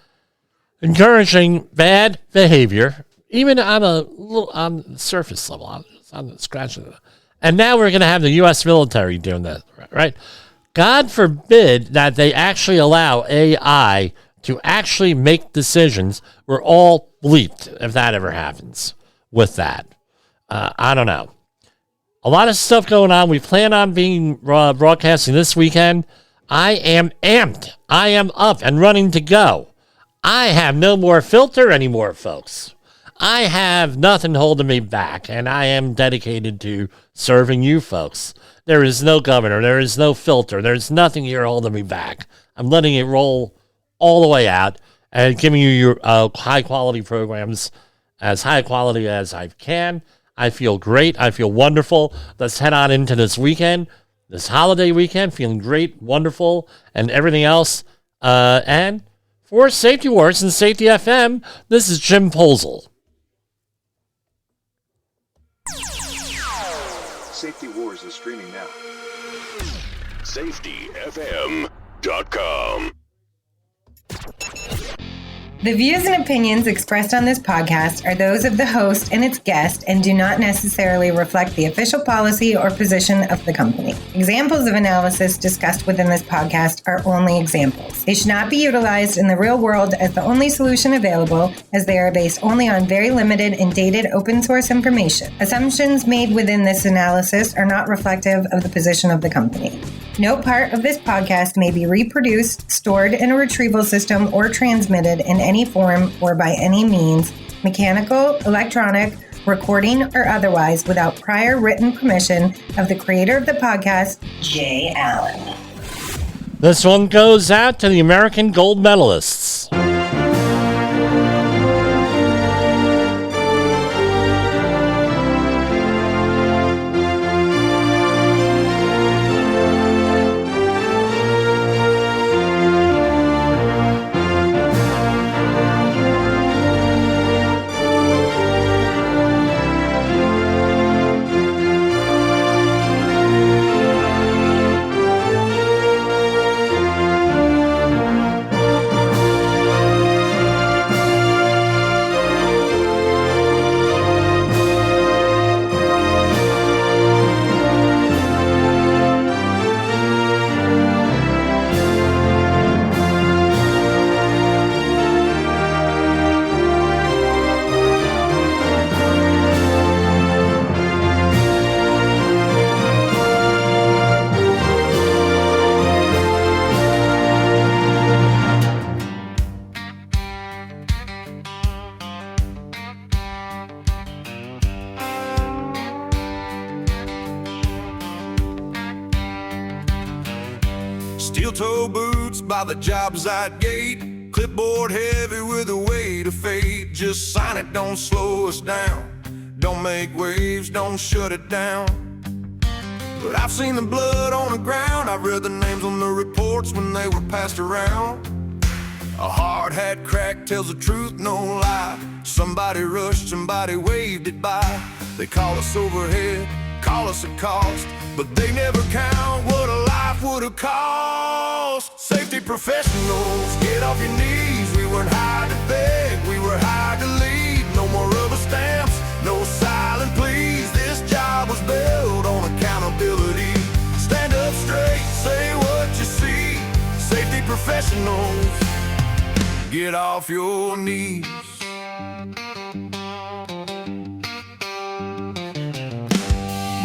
encouraging bad behavior, even on the surface level, on the scratch of it. And now we're going to have the U.S. military doing that, right? God forbid that they actually allow AI to actually make decisions. We're all bleeped if that ever happens with that. I don't know. A lot of stuff going on. We plan on being broadcasting this weekend. I am amped. I am up and running to go. I have no more filter anymore, folks. I have nothing holding me back, and I am dedicated to serving you folks. There is no governor. There is no filter. There's nothing here holding me back. I'm letting it roll all the way out and giving you your high-quality programs, as high quality as I can. I feel great. I feel wonderful. Let's head on into this weekend, this holiday weekend, feeling great, wonderful, and everything else. And for Safety Wars and Safety FM, this is Jim Posel. Safety Wars is streaming now. SafetyFM.com. The views and opinions expressed on this podcast are those of the host and its guest and do not necessarily reflect the official policy or position of the company. Examples of analysis discussed within this podcast are only examples. They should not be utilized in the real world as the only solution available, as they are based only on very limited and dated open source information. Assumptions made within this analysis are not reflective of the position of the company. No part of this podcast may be reproduced, stored in a retrieval system, or transmitted in any form or by any means, mechanical, electronic, recording, or otherwise, without prior written permission of the creator of the podcast, Jay Allen. This one goes out to the American gold medalists. Steel-toe boots by the job site gate, clipboard heavy with the weight of fate. Just sign it, don't slow us down. Don't make waves, don't shut it down. But I've seen the blood on the ground, I've read the names on the reports when they were passed around. A hard hat crack tells the truth, no lie. Somebody rushed, somebody waved it by. They call us overhead, call us a cost, but they never count what a life would have cost. Safety professionals, get off your knees. We weren't hired to beg, we were hired to lead. No more rubber stamps, no silent pleas. This job was built on accountability. Stand up straight, say what you see. Safety professionals, get off your knees.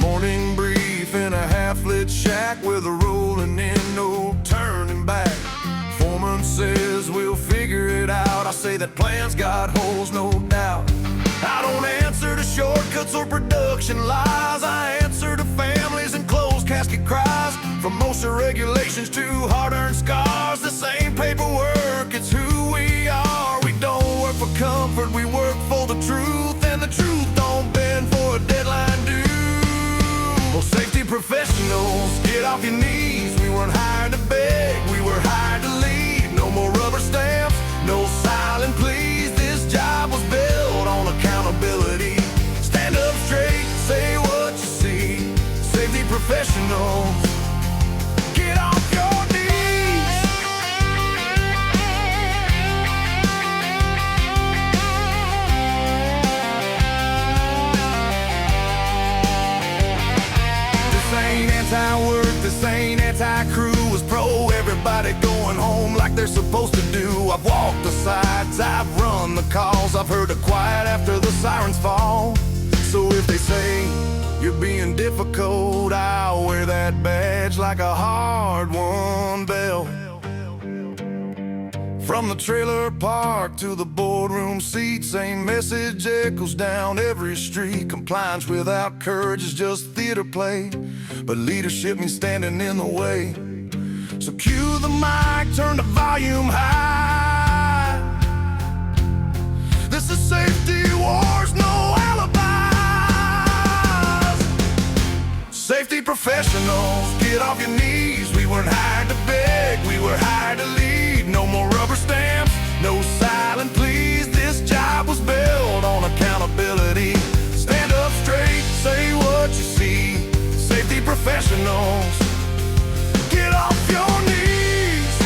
Morning brief in a half-lit shack with a rolling in, no turning back. Foreman says we'll figure it out. I say that plan's got holes, no doubt. I don't answer to shortcuts or production lies. I answer to families and closed casket cries. From MOSA regulations to hard-earned scars, the same paperwork, it's who we are. We don't work for comfort, we work for the truth, and the truth don't bend for a deadline due. Well, safety professionals, get off your knees. We weren't hired to beg, we were hired to lead. No more rubber stamps, no silent pleas. This job was built on accountability. Stand up straight, say what you see. Safety professionals, get off your knees. This ain't anti-work, this ain't anti-crew. It's pro everybody going home like they're supposed to do. I've walked the sides, I've run the calls, I've heard a quiet after the sirens fall. So if they say you're being difficult, I'll wear that badge like a hard-won bell. From the trailer park to the boardroom seat, same message echoes down every street. Compliance without courage is just theater play, but leadership means standing in the way. So cue the mic, turn the volume high. This is safety wars, no alibis. Safety professionals, get off your knees. We weren't hired to beg, we were hired to lead. No more rubber stamps, no silent pleas. This job was built on accountability. Stand up straight, say what you see. Safety professionals, get off your knees.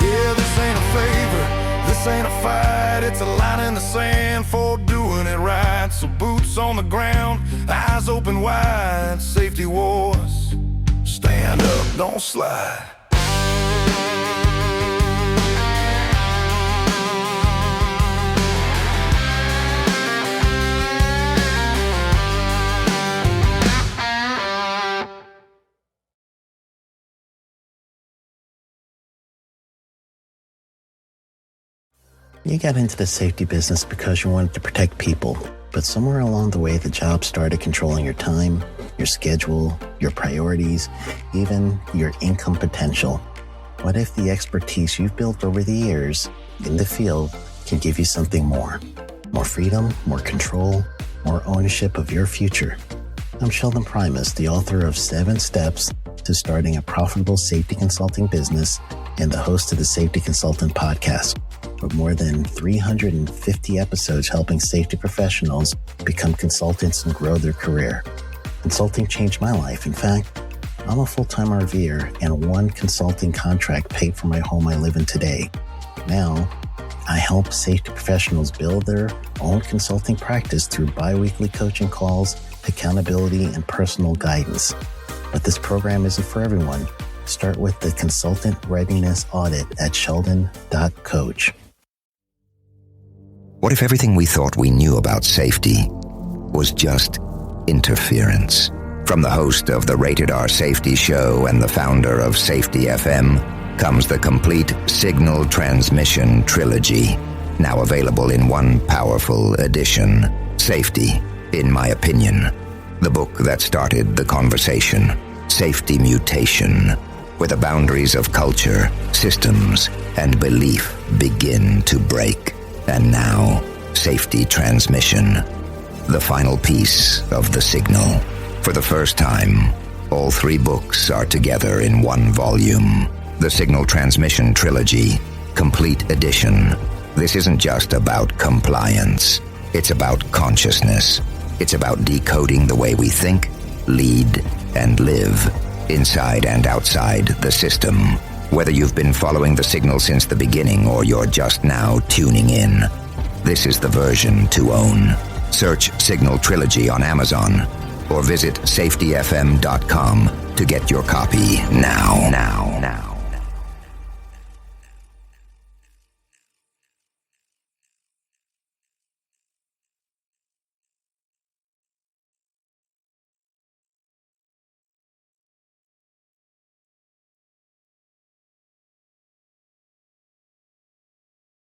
Yeah, this ain't a favor, this ain't a fight. It's a line in the sand for doing it right. So boots on the ground, eyes open wide. Safety wars, stand up, don't slide. You got into the safety business because you wanted to protect people, but somewhere along the way, the job started controlling your time, your schedule, your priorities, even your income potential. What if the expertise you've built over the years in the field can give you something more? More freedom, more control, more ownership of your future. I'm Sheldon Primus, the author of 7 Steps to Starting a Profitable Safety Consulting Business and the host of the Safety Consultant Podcast, with more than 350 episodes helping safety professionals become consultants and grow their career. Consulting changed my life. In fact, I'm a full-time RVer, and 1 consulting contract paid for my home I live in today. Now, I help safety professionals build their own consulting practice through bi-weekly coaching calls, accountability, and personal guidance. But this program isn't for everyone. Start with the Consultant Readiness Audit at sheldon.coach. What if everything we thought we knew about safety was just interference? From the host of the Rated R Safety Show and the founder of Safety FM comes the complete signal transmission trilogy. now available in one powerful edition. Safety, in my opinion, the book that started the conversation. Safety Mutation, where the boundaries of culture, systems, and belief begin to break. And now, Safety Transmission, the final piece of the signal. For the first time, all 3 books are together in one volume. The Signal Transmission Trilogy, Complete Edition. This isn't just about compliance. It's about consciousness. It's about decoding the way we think, lead, and live, inside and outside the system. Whether you've been following the signal since the beginning or you're just now tuning in, this is the version to own. Search Signal Trilogy on Amazon or visit safetyfm.com to get your copy now.